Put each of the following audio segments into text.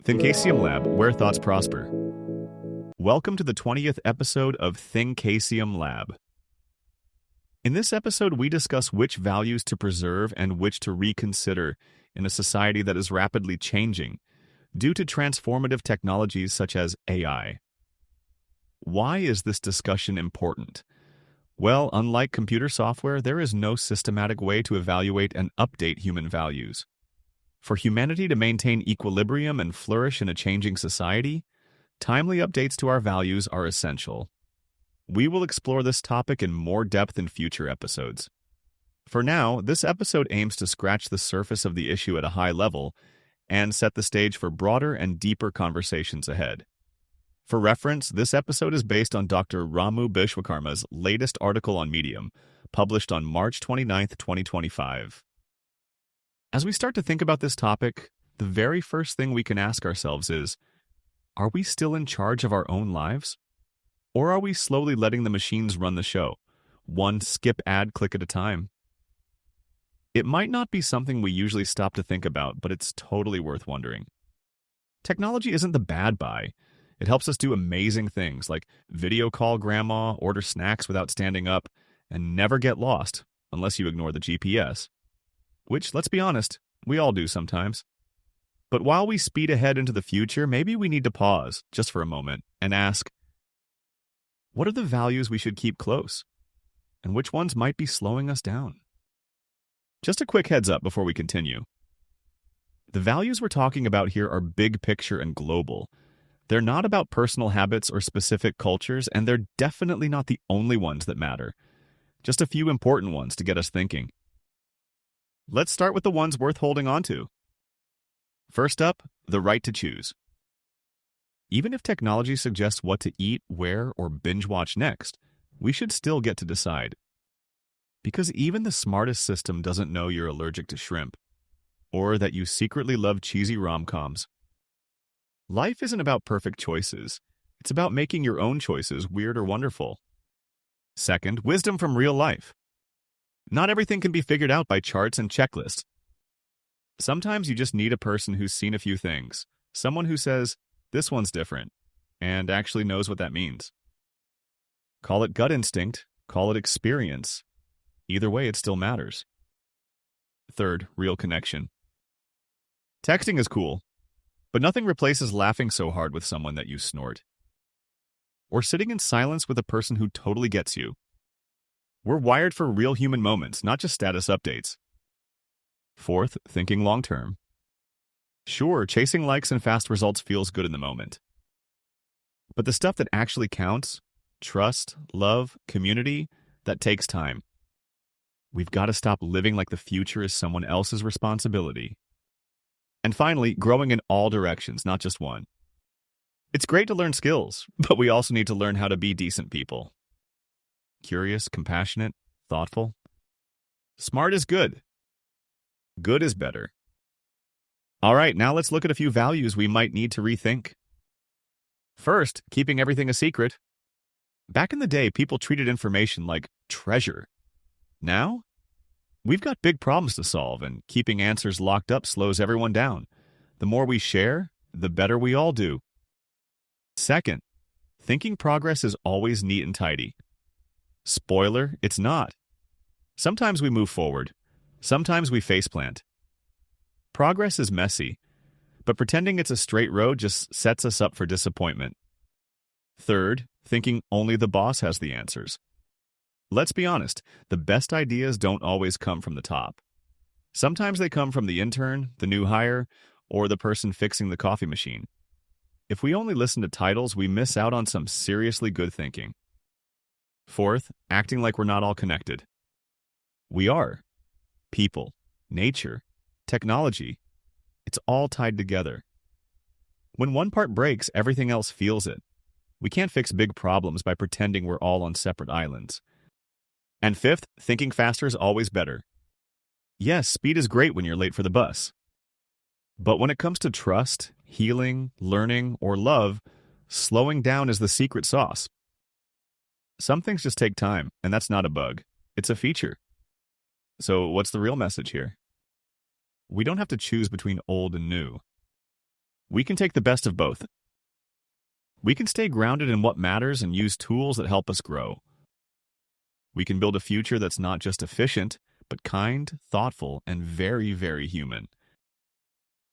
Thinkasium Lab, where thoughts prosper. Welcome to the 20th episode of Thinkasium Lab. In this episode, we discuss which values to preserve and which to reconsider in a society that is rapidly changing due to transformative technologies such as AI. Why is this discussion important? Well, unlike computer software, there is no systematic way to evaluate and update human values. For humanity to maintain equilibrium and flourish in a changing society, timely updates to our values are essential. We will explore this topic in more depth in future episodes. For now, this episode aims to scratch the surface of the issue at a high level and set the stage for broader and deeper conversations ahead. For reference, this episode is based on Dr. Ramu Bishwakarma's latest article on Medium, published on March 29, 2025. As we start to think about this topic, the very first thing we can ask ourselves is, are we still in charge of our own lives? Or are we slowly letting the machines run the show, one skip ad click at a time? It might not be something we usually stop to think about, but it's totally worth wondering. Technology isn't the bad buy. It helps us do amazing things like video call grandma, order snacks without standing up, and never get lost, unless you ignore the GPS. Which, let's be honest, we all do sometimes. But while we speed ahead into the future, maybe we need to pause, just for a moment, and ask, what are the values we should keep close? And which ones might be slowing us down? Just a quick heads up before we continue. The values we're talking about here are big picture and global. They're not about personal habits or specific cultures, and they're definitely not the only ones that matter. Just a few important ones to get us thinking. Let's start with the ones worth holding on to. First up, the right to choose. Even if technology suggests what to eat, where, or binge watch next, we should still get to decide. Because even the smartest system doesn't know you're allergic to shrimp, or that you secretly love cheesy rom-coms. Life isn't about perfect choices. It's about making your own choices weird or wonderful. Second, wisdom from real life. Not everything can be figured out by charts and checklists. Sometimes you just need a person who's seen a few things, someone who says, this one's different, and actually knows what that means. Call it gut instinct, call it experience. Either way, it still matters. Third, real connection. Texting is cool, but nothing replaces laughing so hard with someone that you snort. Or sitting in silence with a person who totally gets you. We're wired for real human moments, not just status updates. Fourth, thinking long-term. Sure, chasing likes and fast results feels good in the moment. But the stuff that actually counts, trust, love, community, that takes time. We've got to stop living like the future is someone else's responsibility. And finally, growing in all directions, not just one. It's great to learn skills, but we also need to learn how to be decent people. Curious, compassionate, thoughtful. Smart is good. Good is better. All right, now let's look at a few values we might need to rethink. First, keeping everything a secret. Back in the day, people treated information like treasure. Now, we've got big problems to solve, and keeping answers locked up slows everyone down. The more we share, the better we all do. Second, thinking progress is always neat and tidy. Spoiler, it's not. Sometimes we move forward. Sometimes we faceplant. Progress is messy, but pretending it's a straight road just sets us up for disappointment. Third, thinking only the boss has the answers. Let's be honest, the best ideas don't always come from the top. Sometimes they come from the intern, the new hire, or the person fixing the coffee machine. If we only listen to titles, we miss out on some seriously good thinking. Fourth, acting like we're not all connected. We are. People, nature, technology, it's all tied together. When one part breaks, everything else feels it. We can't fix big problems by pretending we're all on separate islands. And fifth, thinking faster is always better. Yes, speed is great when you're late for the bus. But when it comes to trust, healing, learning, or love, slowing down is the secret sauce. Some things just take time, and that's not a bug. It's a feature. So what's the real message here? We don't have to choose between old and new. We can take the best of both. We can stay grounded in what matters and use tools that help us grow. We can build a future that's not just efficient, but kind, thoughtful, and very, very human.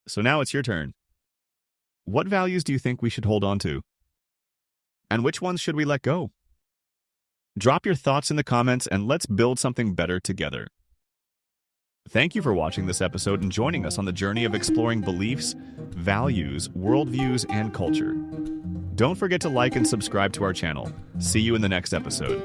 So now it's your turn. What values do you think we should hold on to? And which ones should we let go? Drop your thoughts in the comments and let's build something better together. Thank you for watching this episode and joining us on the journey of exploring beliefs, values, worldviews, and culture. Don't forget to like and subscribe to our channel. See you in the next episode.